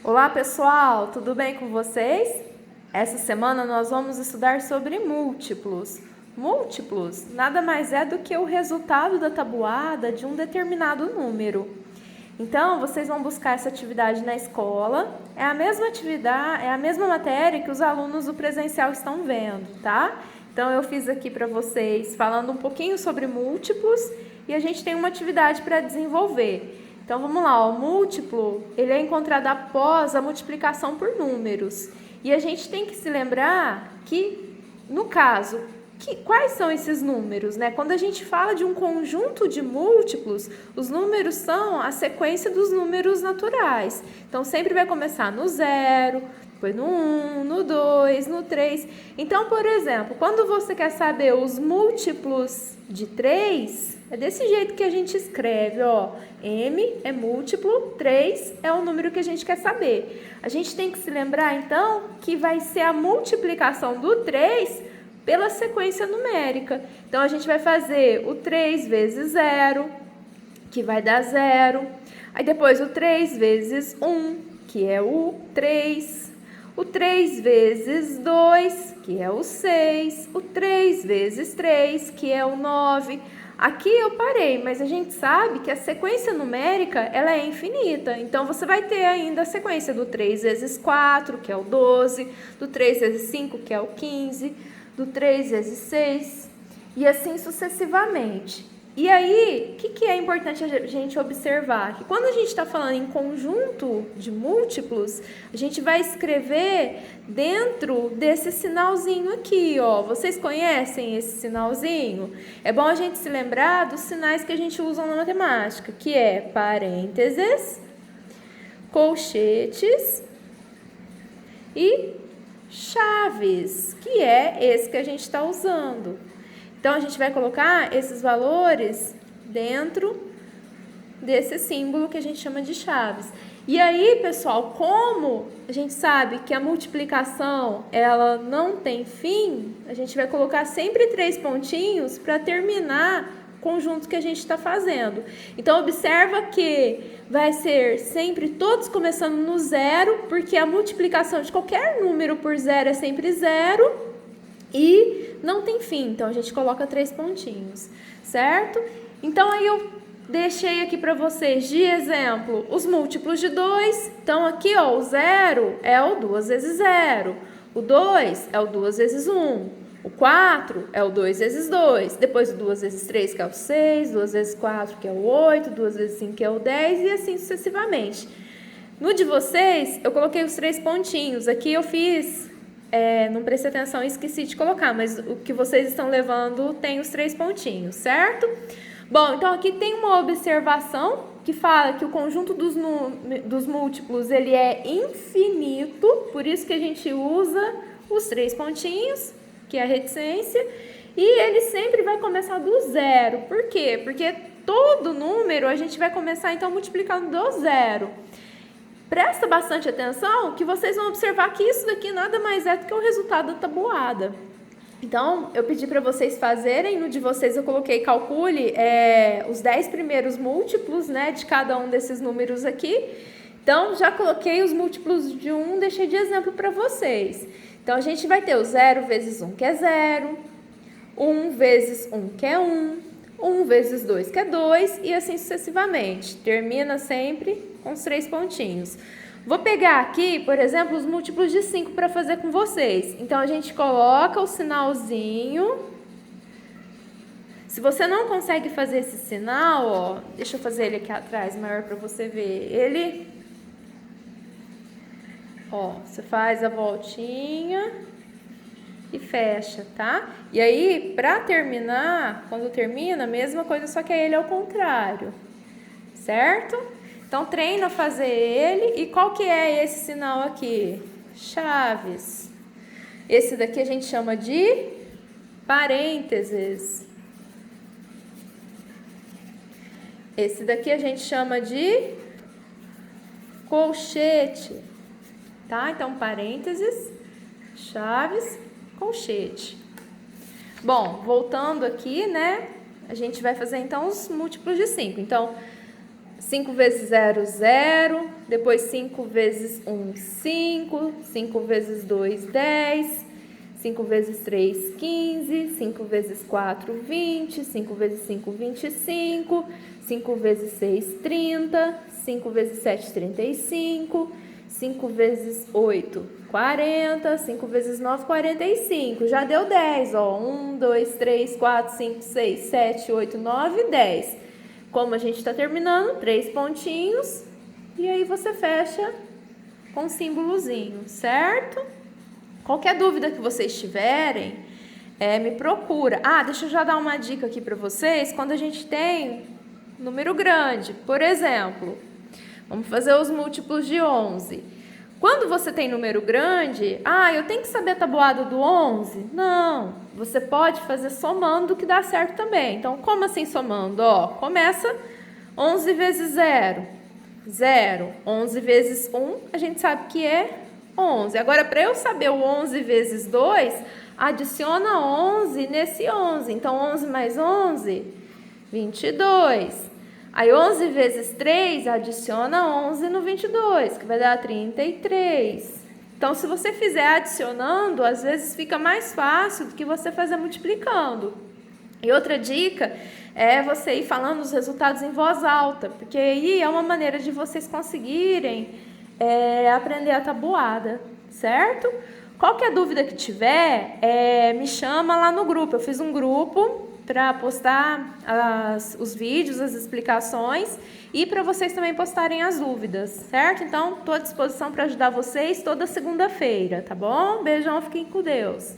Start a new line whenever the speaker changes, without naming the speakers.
Olá pessoal, tudo bem com vocês? Essa semana nós vamos estudar sobre múltiplos. Múltiplos nada mais é do que o resultado da tabuada de um determinado número. Então, vocês vão buscar essa atividade na escola. É a mesma atividade, é a mesma matéria que os alunos do presencial estão vendo, tá? Então, eu fiz aqui para vocês falando um pouquinho sobre múltiplos e a gente tem uma atividade para desenvolver. Então, vamos lá, o múltiplo, ele é encontrado após a multiplicação por números. E a gente tem que se lembrar que, no caso, quais são esses números, né? Quando a gente fala de um conjunto de múltiplos, os números são a sequência dos números naturais. Então, sempre vai começar no 0, depois no 1, no 2, no 3. Então, por exemplo, quando você quer saber os múltiplos de 3, é desse jeito que a gente escreve, ó. M é múltiplo, 3 é o número que a gente quer saber. A gente tem que se lembrar, então, que vai ser a multiplicação do 3 pela sequência numérica. Então, a gente vai fazer o 3 vezes 0, que vai dar 0. Aí, depois, o 3 vezes 1, que é o 3. O 3 vezes 2, que é o 6. O 3 vezes 3, que é o 9. Aqui eu parei, mas a gente sabe que a sequência numérica ela é infinita. Então, você vai ter ainda a sequência do 3 vezes 4, que é o 12, do 3 vezes 5, que é o 15, do 3 vezes 6, e assim sucessivamente. E aí, o que é importante a gente observar? Que quando a gente está falando em conjunto de múltiplos, a gente vai escrever dentro desse sinalzinho aqui, ó. Vocês conhecem esse sinalzinho? É bom a gente se lembrar dos sinais que a gente usa na matemática, que é parênteses, colchetes e chaves, que é esse que a gente está usando. Então, a gente vai colocar esses valores dentro desse símbolo que a gente chama de chaves. E aí, pessoal, como a gente sabe que a multiplicação ela não tem fim, a gente vai colocar sempre 3 pontinhos para terminar o conjunto que a gente está fazendo. Então, observa que vai ser sempre todos começando no 0, porque a multiplicação de qualquer número por 0 é sempre 0. E não tem fim, então a gente coloca 3 pontinhos, certo? Então, aí eu deixei aqui para vocês de exemplo os múltiplos de 2. Então, aqui, ó, o 0 é o 2 vezes 0. O 2 é o 2 vezes 1. O 4 é o 2 vezes 2. Depois o 2 vezes 3, que é o 6. 2 vezes 4, que é o 8. 2 vezes 5, que é o 10. E assim sucessivamente. No de vocês, eu coloquei os 3 pontinhos. Aqui eu fiz... não prestei atenção e esqueci de colocar, mas o que vocês estão levando tem os 3 pontinhos, certo? Bom, então aqui tem uma observação que fala que o conjunto dos múltiplos ele é infinito, por isso que a gente usa os 3 pontinhos, que é a reticência, e ele sempre vai começar do 0. Por quê? Porque todo número a gente vai começar então multiplicando do 0. Presta bastante atenção que vocês vão observar que isso daqui nada mais é do que o resultado da tabuada. Então, eu pedi para vocês fazerem, no de vocês eu coloquei, calcule os 10 primeiros múltiplos, né, de cada um desses números aqui. Então, já coloquei os múltiplos de 1, deixei de exemplo para vocês. Então, a gente vai ter o 0 vezes 1, que é 0, 1 vezes 1, que é 1, 1 vezes 2, que é 2, e assim sucessivamente. Termina sempre com os 3 pontinhos. Vou pegar aqui, por exemplo, os múltiplos de 5 para fazer com vocês. Então, a gente coloca o sinalzinho. Se você não consegue fazer esse sinal, ó, deixa eu fazer ele aqui atrás, maior para você ver. Ele, ó, você faz a voltinha e fecha, tá? E aí, para terminar, quando termina, a mesma coisa, só que ele é o contrário, certo? Então, treina a fazer ele. E qual que é esse sinal aqui? Chaves. Esse daqui a gente chama de parênteses. Esse daqui a gente chama de colchete, tá? Então, parênteses, chaves, colchete. Bom, voltando aqui, né? A gente vai fazer, então, os múltiplos de 5. Então, 5 vezes 0, 0. Depois 5 vezes 1, 5. 5 vezes 2, 10. 5 vezes 3, 15. 5 vezes 4, 20. 5 vezes 5, 25. 5 vezes 6, 30. 5 vezes 7, 35. 5 vezes 8, 40. 5 vezes 9, 45. Já deu 10, ó. 1, 2, 3, 4, 5, 6, 7, 8, 9, 10. Como a gente está terminando, 3 pontinhos. E aí você fecha com um símbolozinho, certo? Qualquer dúvida que vocês tiverem, me procura. Deixa eu já dar uma dica aqui para vocês. Quando a gente tem número grande, por exemplo, vamos fazer os múltiplos de 11. Quando você tem número grande, eu tenho que saber a tabuada do 11? Não, você pode fazer somando que dá certo também. Então, como assim somando? Começa 11 vezes 0, 0. 11 vezes 1, a gente sabe que é 11. Agora, para eu saber o 11 vezes 2, adiciona 11 nesse 11. Então, 11 mais 11, 22. Aí, 11 vezes 3, adiciona 11 no 22, que vai dar 33. Então, se você fizer adicionando, às vezes fica mais fácil do que você fazer multiplicando. E outra dica é você ir falando os resultados em voz alta, porque aí é uma maneira de vocês conseguirem aprender a tabuada, certo? Qualquer dúvida que tiver, me chama lá no grupo. Eu fiz um grupo para postar os vídeos, as explicações e para vocês também postarem as dúvidas, certo? Então, estou à disposição para ajudar vocês toda segunda-feira, tá bom? Beijão, fiquem com Deus.